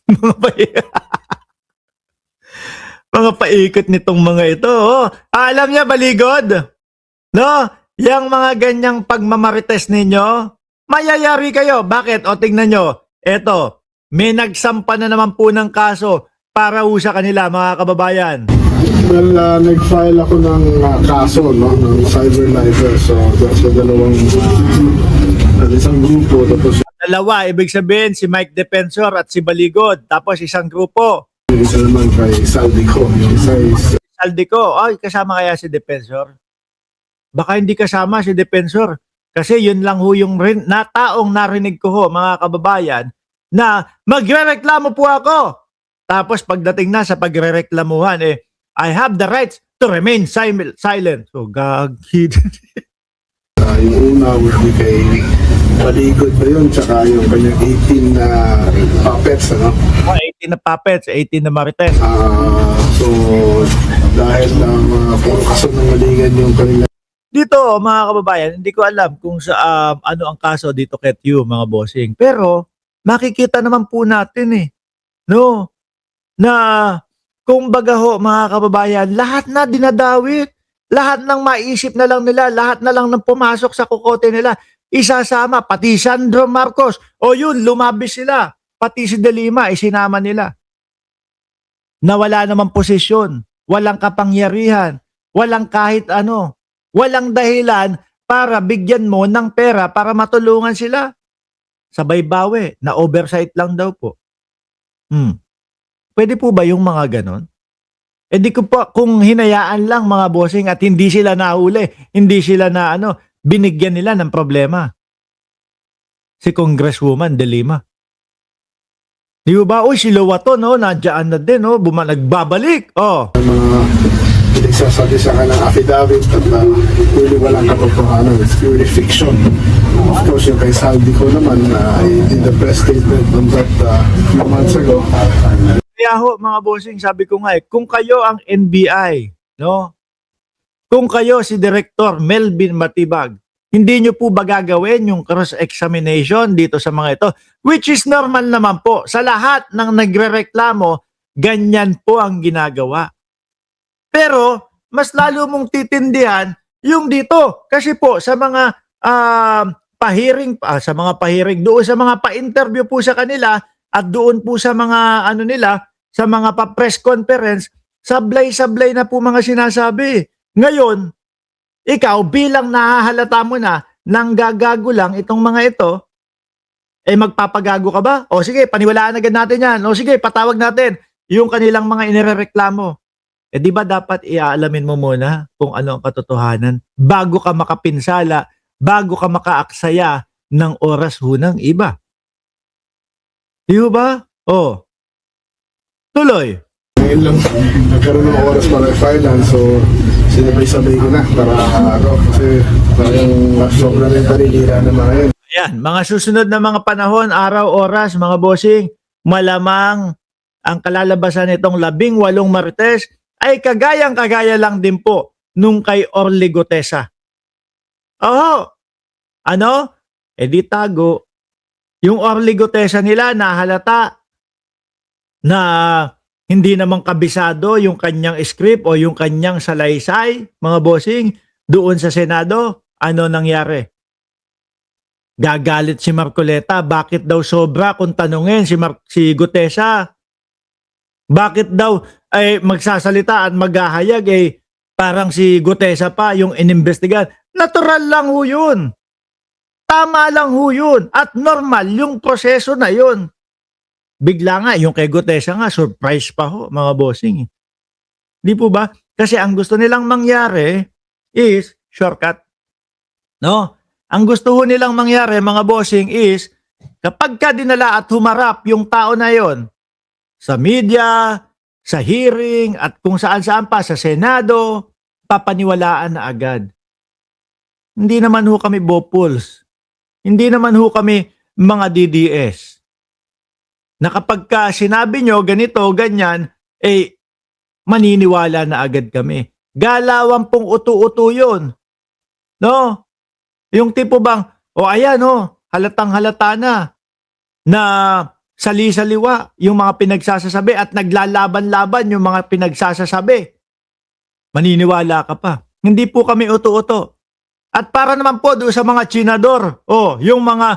Mga mga paikot nitong mga ito, oh. Alam niya, baligod, no? Yang mga ganyang pagmamarites ninyo, mayayari kayo. Bakit? O tingnan nyo, eto, may nagsampa na naman po ng kaso para ho sa kanila, mga kababayan. Well, nag-file ako ng kaso, no, ng cyber libel. So, sa dalawang isang grupo. Tapos Dalawa, ibig sabihin si Mike Defensor at si Baligod. Tapos isang grupo. yung isa naman kay Saldico. Yung isa is Saldico, ay kasama kaya si Defensor? Baka hindi kasama si Defensor. Kasi yun lang ho yung taong narinig ko ho, mga kababayan, na magrereklamo po ako. Tapos pagdating na sa pagrereklamuhan, I have the rights to remain silent. So, gagid. yung una would be kay Baligod ba yun, tsaka yung kanyang 18 na puppets, ano? 18 na puppets, 18 na marites. So, dahil puro kasunungalingan yung kanila. Dito, mga kababayan, hindi ko alam kung sa ano ang kaso dito kay Q, mga bossing. Pero, makikita naman po natin no? Na, kung baga ho, mga kababayan, lahat na dinadawit. Lahat ng maisip na lang nila, lahat na lang ng pumasok sa kukote nila, isasama, pati Sandro Marcos. O yun, lumabis sila. Pati si De Lima, isinama nila. Na wala namang posisyon, walang kapangyarihan, walang kahit ano, walang dahilan para bigyan mo ng pera para matulungan sila. Sabay bawi, na oversight lang daw po. Pwede po ba yung mga ganon? Di ko po, kung hinayaan lang mga bossing at hindi sila nahuli, hindi sila na binigyan nila ng problema. Si Congresswoman De Lima. Di ba? Uy, si Lowato, no? Nandiyan na din, no? Nagbabalik. Oh. Mga pinagsasabi sa kanilang affidavit at pwede walang katotohanan. It's purely fiction. Of course, yung kay Saldico naman, I did a press statement on that few months ago. Kaya ho, mga bossing, sabi ko nga kung kayo ang NBI, no? Kung kayo si Director Melvin Matibag, hindi nyo po ba gagawin yung cross-examination dito sa mga ito? Which is normal naman po. Sa lahat ng nagrereklamo, ganyan po ang ginagawa. Pero, mas lalo mong titindihan yung dito. Kasi po, sa mga pahiring, doon sa mga pa-interview po sa kanila, at doon po sa mga sa mga pa-press conference, sablay-sablay na po mga sinasabi. Ngayon, ikaw bilang nahahalata mo na nang gagago lang itong mga ito, magpapagago ka ba? O sige, paniwalaan agad natin yan. O sige, patawag natin yung kanilang mga inirereklamo. Di ba dapat iaalamin mo muna kung ano ang katotohanan bago ka makapinsala, bago ka makaaksaya ng oras ng iba. Di ba? O. Tuloy. Ngayon lang, nagkaroon ng oras para i-file, so sinabay-sabay ko na para kasi parang sobrang rin paninira ng mga yun. Ayan, mga susunod na mga panahon, araw, oras, mga bossing, malamang ang kalalabasan nitong 18 marites ay kagayang-kagaya lang din po nung kay Orly Gutesa. Oo. Ano? Di tago. Yung Orly Gutesa nila nahalata na hindi naman kabisado yung kanyang script o yung kanyang salaysay, mga bossing, doon sa Senado. Ano nangyari? Gagalit si Marcoleta. Bakit daw sobra kung tanungin si Gutesa? Bakit daw magsasalita at maghahayag parang si Gutesa pa yung inimbestigan? Natural lang ho yun. Tama lang ho yun. At normal yung proseso na yun. Bigla nga, yung kay Gutesa nga, surprise pa ho, mga bossing. Di po ba? Kasi ang gusto nilang mangyari is shortcut. No? Ang gusto ho nilang mangyari, mga bossing, is kapag ka dinala at humarap yung tao na yon sa media, sa hearing, at kung saan-saan pa, sa Senado, papaniwalaan na agad. Hindi naman ho kami bopuls. Hindi naman ho kami mga DDS. Na kapag ka sinabi nyo ganito, ganyan, maniniwala na agad kami. Galawan pong utu-utu yun. No? Yung tipo bang, ayan halatang halata na sali-saliwa yung mga pinagsasasabi at naglalaban-laban yung mga pinagsasasabi. Maniniwala ka pa. Hindi po kami uto-uto. At para naman po doon sa mga tsinador, yung mga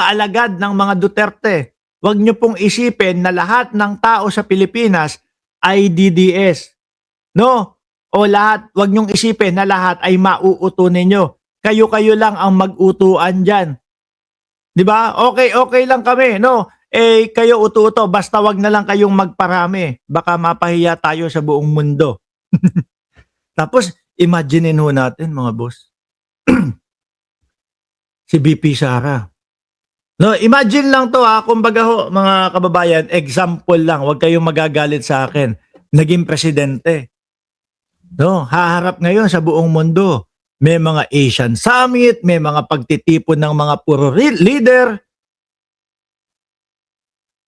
alagad ng mga Duterte, wag nyo pong isipin na lahat ng tao sa Pilipinas ay DDS. No? O lahat, wag nyong isipin na lahat ay mauuto ninyo. Kayo-kayo lang ang mag-utuan dyan. Di ba? Okay lang kami, no? Eh, kayo uto-uto, basta wag na lang kayong magparami. Baka mapahiya tayo sa buong mundo. Tapos, imaginein ho natin, mga boss. Si BP Sara. No, imagine lang to kumbaga ho, mga kababayan, example lang, wag kayong magagalit sa akin. Naging presidente. No, haharap ngayon sa buong mundo. May mga Asian Summit, may mga pagtitipon ng mga puro leader.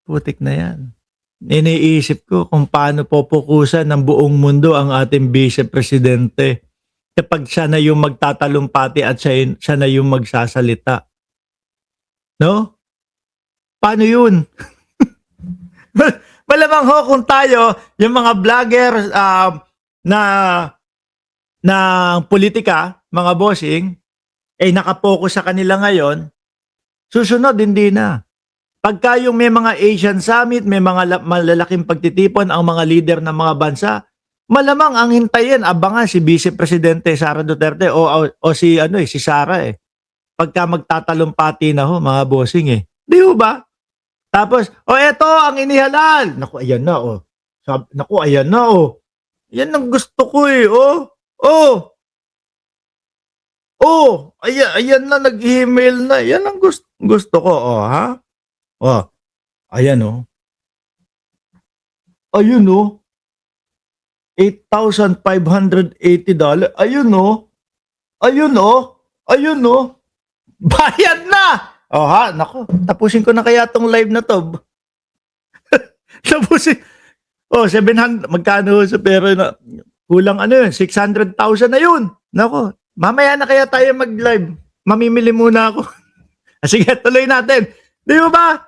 Putik na yan. Iniisip ko kung paano popukusan ng buong mundo ang ating vice-presidente kapag siya na yung magtatalumpati at siya na yung magsasalita. No? Paano yun? Malamang ho kung tayo, yung mga vlogger na politika, mga bossing, nakapokus sa kanila ngayon, susunod hindi na. Pagka yung may mga Asian Summit, may mga malalaking pagtitipon ang mga leader ng mga bansa, malamang ang hintayin, abangan si Vice Presidente Sara Duterte o si Sara Pagka magtatalumpati na ho, mga bossing Di ba? Tapos, eto ang inihalal. Naku, ayan na Naku, ayan na Yan ang gusto ko ayan na, nag-email na. Yan ang gusto ko, ha? Ayan Ayun $8,580. Ayun Ayun Bayad na! Nako, tapusin ko na kaya tong live na to. Tapusin. 700, magkano sa pera na? Kulang 600,000 na yun. Nako, mamaya na kaya tayo mag-live. Mamimili muna ako. Sige, tuloy natin. Di ba?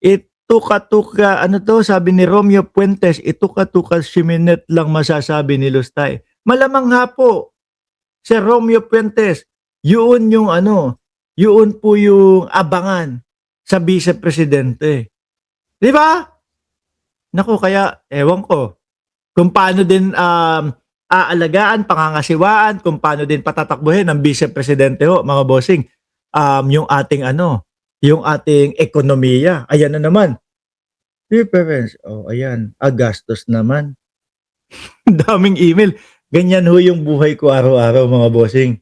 Ituka-tuka, sabi ni Romeo Puentes, ituka-tuka siminet lang masasabi ni Lustay. Malamang nga po, si Romeo Puentes, yun yung yun po yung abangan sa vice-presidente. Di ba? Naku, kaya, ewan ko, kung paano din aalagaan, pangangasiwaan, kung paano din patatakbuhin ng vice-presidente mga bossing, yung ating yung ating ekonomiya. Ayan na naman. Difference. Ayan. Gastos naman. Daming email. Ganyan ho yung buhay ko araw-araw, mga bossing.